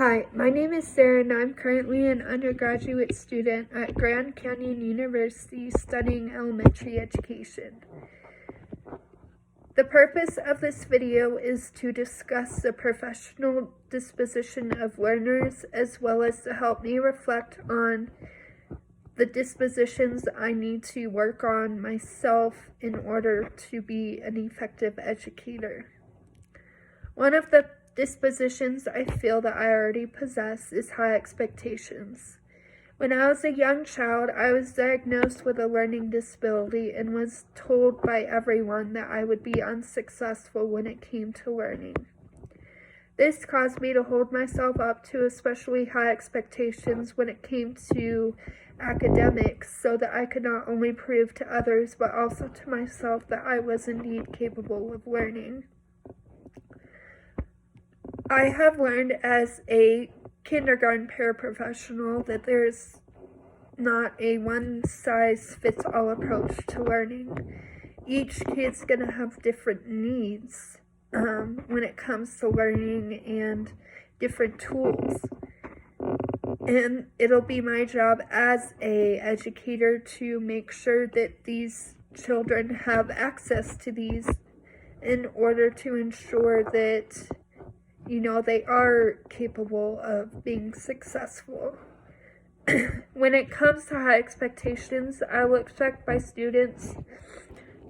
Hi, my name is Sarah and I'm currently an undergraduate student at Grand Canyon University studying elementary education. The purpose of this video is to discuss the professional disposition of learners as well as to help me reflect on the dispositions I need to work on myself in order to be an effective educator. One of the dispositions I feel that I already possess is high expectations. When I was a young child, I was diagnosed with a learning disability and was told by everyone that I would be unsuccessful when it came to learning. This caused me to hold myself up to especially high expectations when it came to academics, so that I could not only prove to others but also to myself that I was indeed capable of learning. I have learned as a kindergarten paraprofessional that there's not a one-size-fits-all approach to learning. Each kid's going to have different needs when it comes to learning and different tools. And it'll be my job as an educator to make sure that these children have access to these in order to ensure that they are capable of being successful. When it comes to high expectations, I will expect my students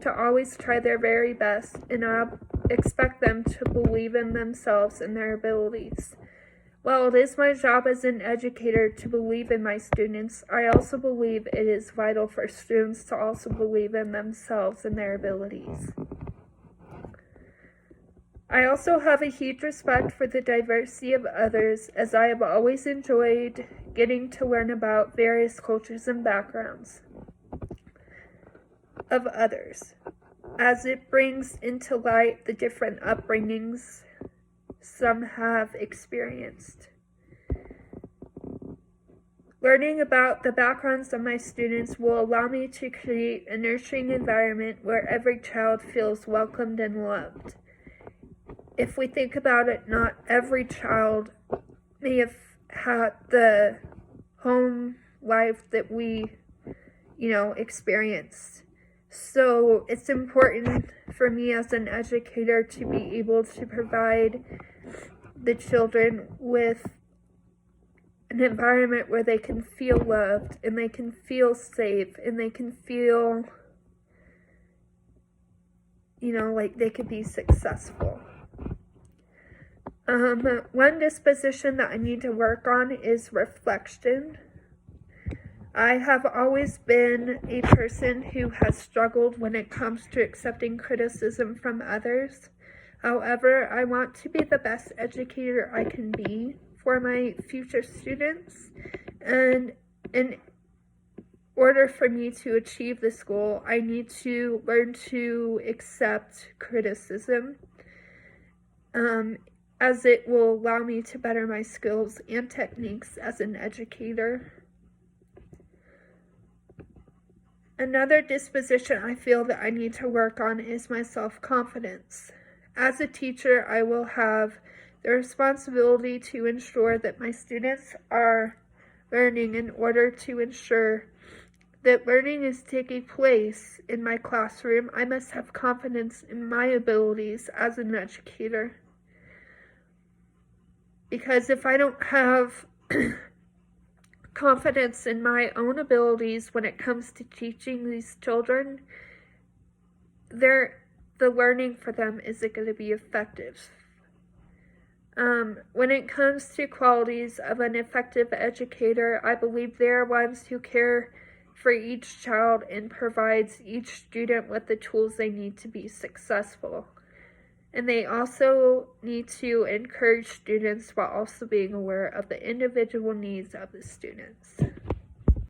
to always try their very best, and I'll expect them to believe in themselves and their abilities. While it is my job as an educator to believe in my students, I also believe it is vital for students to also believe in themselves and their abilities. I also have a huge respect for the diversity of others, as I have always enjoyed getting to learn about various cultures and backgrounds of others, as it brings into light the different upbringings some have experienced. Learning about the backgrounds of my students will allow me to create a nurturing environment where every child feels welcomed and loved. If we think about it, not every child may have had the home life that we, experienced. So it's important for me as an educator to be able to provide the children with an environment where they can feel loved and they can feel safe and they can feel, like they could be successful. One disposition that I need to work on is reflection. I have always been a person who has struggled when it comes to accepting criticism from others. However, I want to be the best educator I can be for my future students, and in order for me to achieve this goal, I need to learn to accept criticism, as it will allow me to better my skills and techniques as an educator. Another disposition I feel that I need to work on is my self-confidence. As a teacher, I will have the responsibility to ensure that my students are learning in order to ensure that learning is taking place in my classroom. I must have confidence in my abilities as an educator. Because if I don't have confidence in my own abilities when it comes to teaching these children, the learning for them isn't going to be effective. When it comes to qualities of an effective educator, I believe they are ones who care for each child and provides each student with the tools they need to be successful. And they also need to encourage students while also being aware of the individual needs of the students.